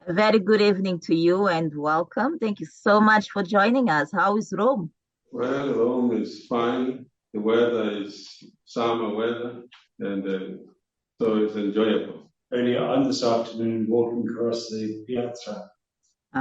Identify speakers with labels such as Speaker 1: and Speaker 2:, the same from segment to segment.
Speaker 1: A very good evening to you and welcome. Thank you so much for joining us. How is Rome?
Speaker 2: Well, Rome is fine. The weather is summer weather, and so it's enjoyable.
Speaker 3: Earlier on this afternoon, walking across the piazza,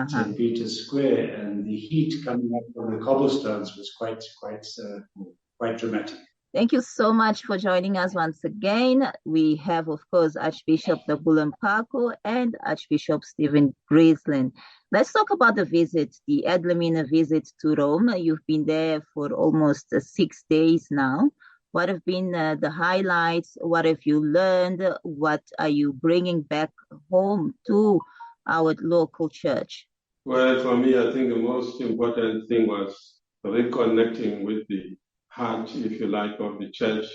Speaker 3: St. Peter's Square, and the heat coming up from the cobblestones was quite dramatic.
Speaker 1: Thank you so much for joining us once again. We have, of course, Archbishop Dabula Mpako and Archbishop Stephen Griezlin. Let's talk about the visit, the Limina visit to Rome. You've been there for almost 6 days now. What have been the highlights? What have you learned? What are you bringing back home to our local church?
Speaker 2: Well, for me, I think the most important thing was reconnecting with the heart, if you like, of the church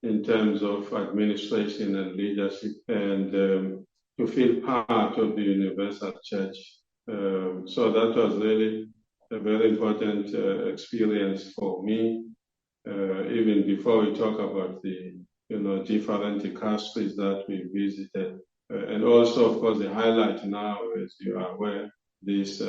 Speaker 2: in terms of administration and leadership, and to feel part of the universal church. So that was really a very important experience for me. Even before we talk about the different dicasteries that we visited, and also of course the highlight now, as you are aware, this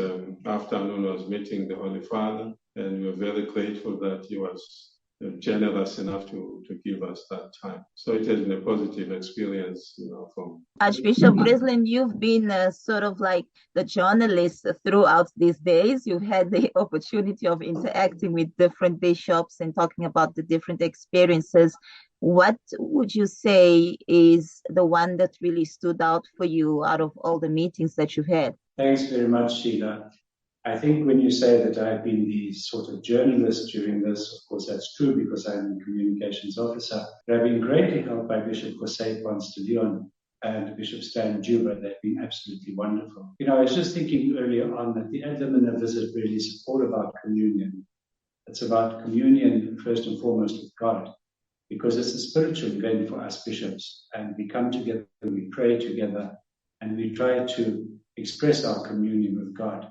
Speaker 2: afternoon was meeting the Holy Father, and we were very grateful that he was generous enough to give us that time. So it has been a positive experience, from
Speaker 1: Archbishop Griezlin, you've been sort of like the journalist throughout these days. You've had the opportunity of interacting with different bishops and talking about the different experiences. What would you say is the one that really stood out for you out of all the meetings that you've had?
Speaker 3: Thanks very much, Sheila. I think when you say that I've been the sort of journalist during this, of course that's true because I'm the communications officer, but I've been greatly helped by Bishop Jose Ponce de Leon and Bishop Stan Juba. They've been absolutely wonderful. I was just thinking earlier on that the Limina visit really is all about communion. It's about communion first and foremost with God, because it's a spiritual event for us bishops, and we come together, we pray together, and we try to express our communion with God.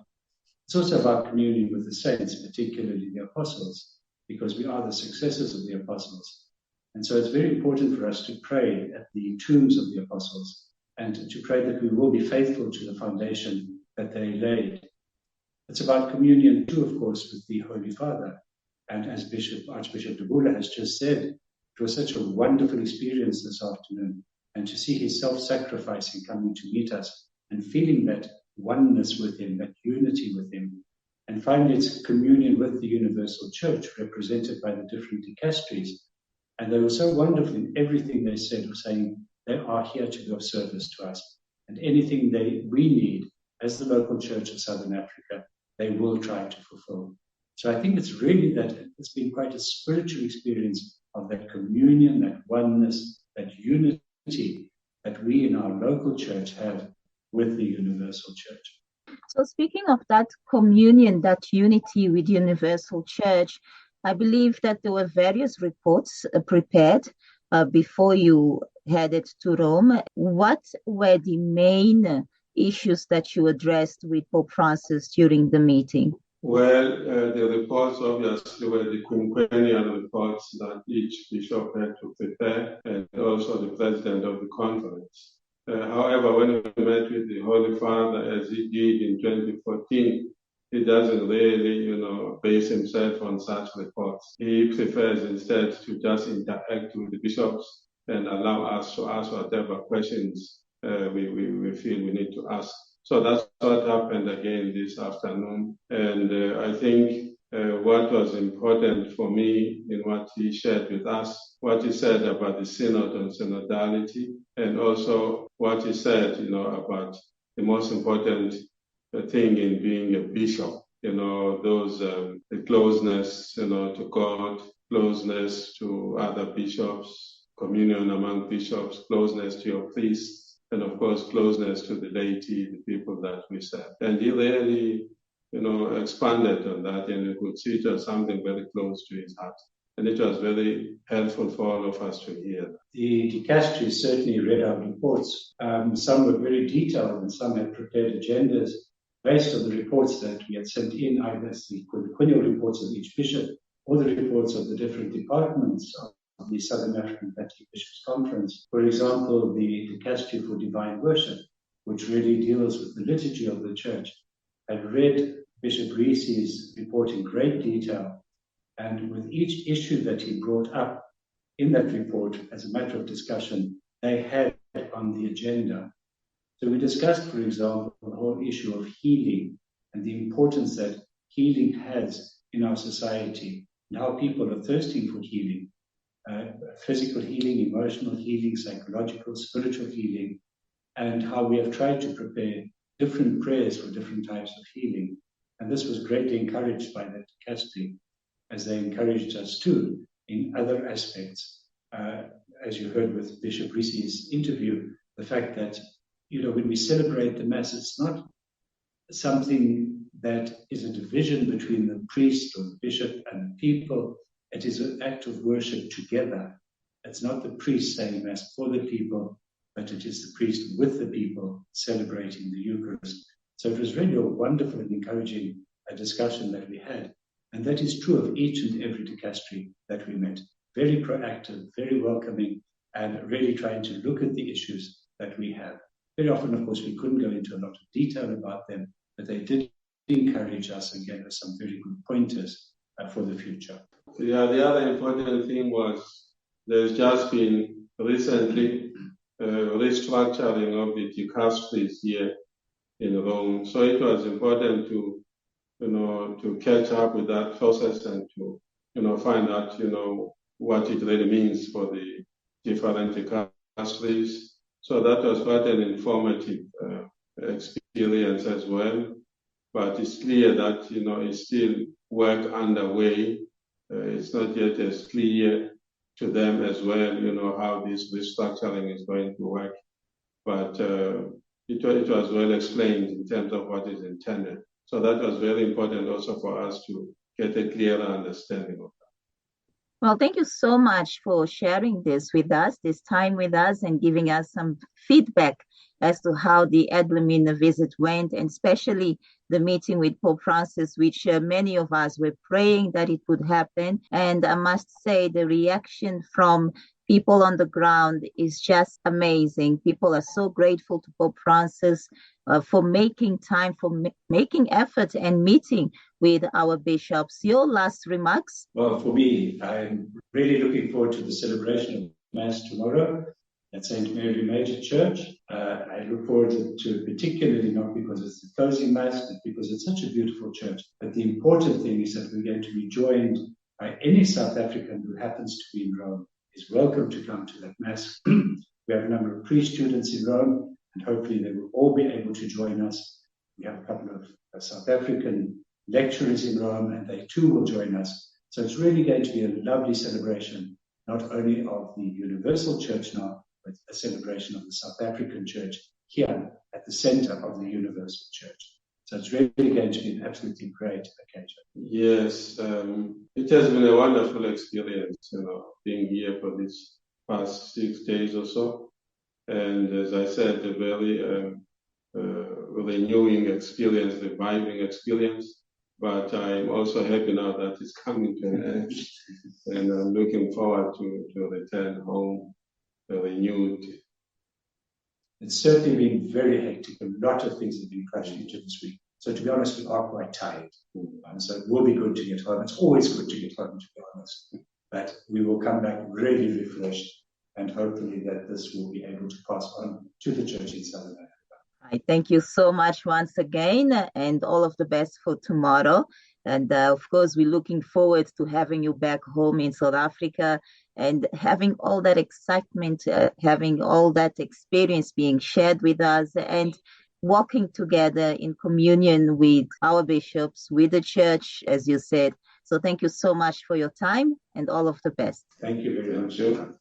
Speaker 3: It's also about communion with the saints, particularly the apostles, because we are the successors of the apostles. And so it's very important for us to pray at the tombs of the apostles and to pray that we will be faithful to the foundation that they laid. It's about communion too, of course, with the Holy Father. And as Archbishop Dabula has just said, it was such a wonderful experience this afternoon, and to see his self-sacrificing coming to meet us and feeling that oneness with him, that unity with him, and finally it's communion with the universal church represented by the different dicasteries. And they were so wonderful in everything they said, of saying they are here to be of service to us, and anything we need as the local church of Southern Africa, they will try to fulfill. So I think it's really that it's been quite a spiritual experience of that communion, that oneness, that unity that we in our local church have with the universal church.
Speaker 1: So speaking of that communion, that unity with the universal church, I believe that there were various reports prepared before you headed to Rome. What were the main issues that you addressed with Pope Francis during the meeting?
Speaker 2: Well, the reports obviously were the quinquennial reports that each bishop had to prepare, and also the president of the conference. However, when we met with the Holy Father, as he did in 2014, he doesn't really, base himself on such reports. He prefers instead to just interact with the bishops and allow us to ask whatever questions we feel we need to ask. So that's what happened again this afternoon. And I think what was important for me in what he shared with us, what he said about the synod and synodality, and also what he said, about the most important thing in being a bishop, the closeness, to God, closeness to other bishops, communion among bishops, closeness to your priests, and of course, closeness to the laity, the people that we serve. And he really, expanded on that, and you could see it as something very close to his heart. And it was very helpful for all of us to hear.
Speaker 3: The dicasteries certainly read our reports. Some were very detailed, and some had prepared agendas based on the reports that we had sent in, either as the quinquennial reports of each bishop or the reports of the different departments of the Southern African Catholic Bishops' Conference. For example, the dicastery for divine worship which really deals with the liturgy of the church, had read Bishop Reese's report in great detail, and with each issue that he brought up in that report as a matter of discussion, they had on the agenda. So we discussed, for example, the whole issue of healing and the importance that healing has in our society, and how people are thirsting for healing, physical healing, emotional healing, psychological, spiritual healing, and how we have tried to prepare different prayers for different types of healing. And this was greatly encouraged by the dicastery, as they encouraged us too in other aspects. As you heard with Bishop Reese's interview, the fact that, when we celebrate the Mass, it's not something that is a division between the priest or the bishop and the people. It is an act of worship together. It's not the priest saying Mass for the people, but it is the priest with the people celebrating the Eucharist. So it was really a wonderful and encouraging discussion that we had. And that is true of each and every dicastery that we met. Very proactive, very welcoming, and really trying to look at the issues that we have. Very often, of course, we couldn't go into a lot of detail about them, but they did encourage us and gave us some very good pointers for the future.
Speaker 2: Yeah, the other important thing was there's just been recently restructuring of the dicasteries here in Rome. So it was important to catch up with that process and to, find out, what it really means for the different dicasteries. So that was quite an informative experience as well. But it's clear that, it's still work underway. It's not yet as clear to them as well, how this restructuring is going to work. But it was well explained in terms of what is intended. So that was very important also for us to get a clearer understanding of that.
Speaker 1: Well, thank you so much for sharing this time with us, and giving us some feedback as to how the Limina visit went, and especially the meeting with Pope Francis, which many of us were praying that it would happen. And I must say the reaction from people on the ground is just amazing. People are so grateful to Pope Francis for making time, for making effort and meeting with our bishops. Your last remarks?
Speaker 3: Well, for me, I'm really looking forward to the celebration of Mass tomorrow at St. Mary Major Church. I look forward to particularly not because it's the closing Mass, but because it's such a beautiful church. But the important thing is that we're going to be joined by any South African who happens to be in Rome is welcome to come to that Mass. We have a number of pre-students in Rome, and hopefully they will all be able to join us. We have a couple of South African lecturers in Rome, and they too will join us. So it's really going to be a lovely celebration, not only of the Universal Church now, but a celebration of the South African Church here at the center of the Universal Church. So it's really going to be an absolutely great occasion.
Speaker 2: Yes, it has been a wonderful experience, being here for these past 6 days or so. And as I said, a very renewing experience, reviving experience. But I'm also happy now that it's coming to an end. And I'm looking forward to return home renewed.
Speaker 3: It's certainly been very hectic. A lot of things have been crashing into this week. So to be honest, we are quite tired. And so it will be good to get home. It's always good to get home, to be honest. But we will come back really refreshed, and hopefully that this will be able to pass on to the church in Southern Africa.
Speaker 1: I thank you so much once again, and all of the best for tomorrow. And of course, we're looking forward to having you back home in South Africa, and having all that excitement, having all that experience being shared with us, and walking together in communion with our bishops, with the church, as you said. So thank you so much for your time, and all of the best.
Speaker 3: Thank you very much.